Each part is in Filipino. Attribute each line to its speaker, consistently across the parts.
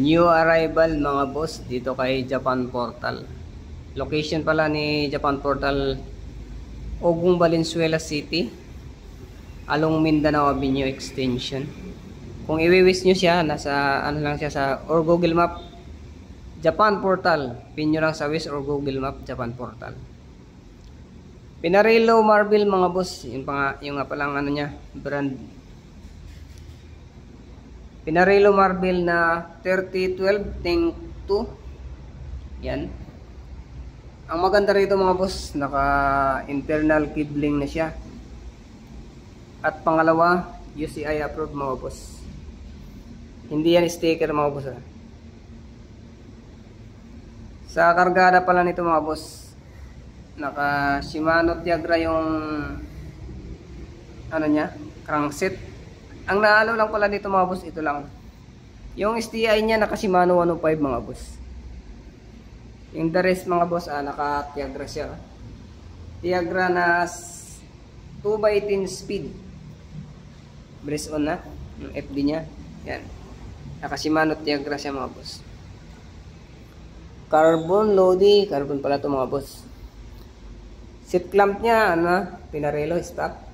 Speaker 1: New arrival mga boss dito kay Japan Portal. Location pala ni Japan Portal Ogong Valenzuela City, along Mindanao Avenue Extension. Kung iwiwis nyo siya, nasa ano lang siya sa or Google Map Japan Portal, pin nyo lang sa Waze or Google Map Japan Portal. Pinarello Marble mga boss, yung nga palang ano niya, brand. Pinarello Marble na 3012 Tank 2. Yan. Ang maganda rito mga boss, naka internal cabling na siya. At pangalawa, UCI approved mga boss. Hindi yan sticker mga boss. Sa kargada pala nito mga boss, naka Shimano Tiagra yung ano niya, crankset. Ang naalo lang pala dito mga boss, ito lang. Yung STI niya naka Shimano 105 mga boss. Yung the rest mga boss, naka Tiagra siya. Tiagra na 2x10 speed. Brace on na. Yung FD niya. Yan. Naka Shimano Tiagra siya mga boss. Carbon Lodi. Carbon pala ito mga boss. Seat clamp niya, Pinarello stock.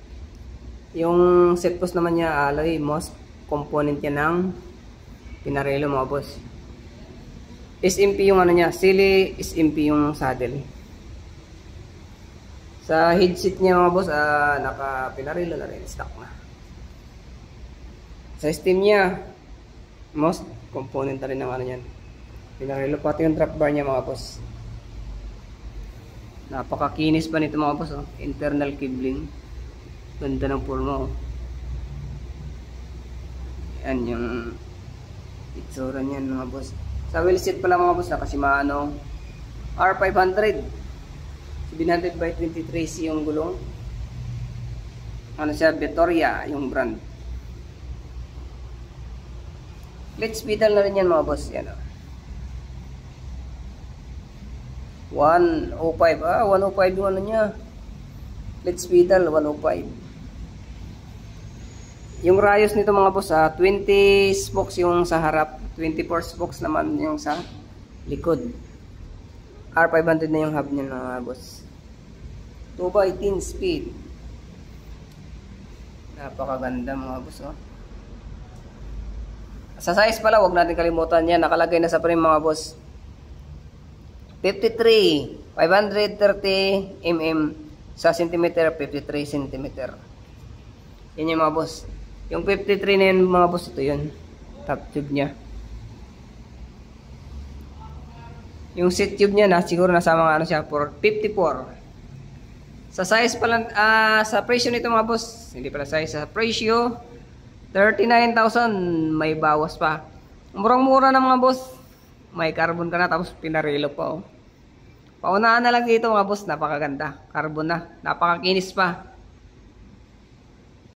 Speaker 1: Yung set post naman niya, alloy, most component niya ng Pinarello mga boss. SMP yung ano niya, Sili SMP yung saddle. Sa headset niya mga boss, naka Pinarello na rin, stock na. Sa steam niya, most component na rin ng ano niyan, Pinarello, pati yung drop bar niya mga boss. Napakakinis pa nito mga boss, internal cabling. Ganda ng forma. Yan yung itsura niyan mga boss. Sa wheelset pala mga boss, naka Shimano R500 700/23 yung gulong. Ano siya, Vittoria yung brand. Clutch pedal na rin yan mga boss. Yan 105. 105 yung ano niya. Clutch pedal 105. Yung rayos nito mga boss, 20 spokes yung sa harap, 24 spokes naman yung sa likod. R500 na yung hub niya mga boss. 2x10 speed. Napakaganda mga boss. Sa size pala, wag natin kalimutan yan. Nakalagay na sa frame mga boss. 53, 530 mm. Sa centimeter, 53 cm. Yan yung mga boss. Yung 53 na yun mga boss, ito yun. Top tube niya. Yung seat tube niya siguro nasa mga ano siya, for 54. Sa size pala, sa presyo nito mga boss, hindi pala size, sa presyo, 39,000, may bawas pa. Murang-mura na mga boss. May carbon ka na, tapos Pinarello pa. Paunahan na lang dito mga boss, napakaganda. Carbon na, napakakinis pa.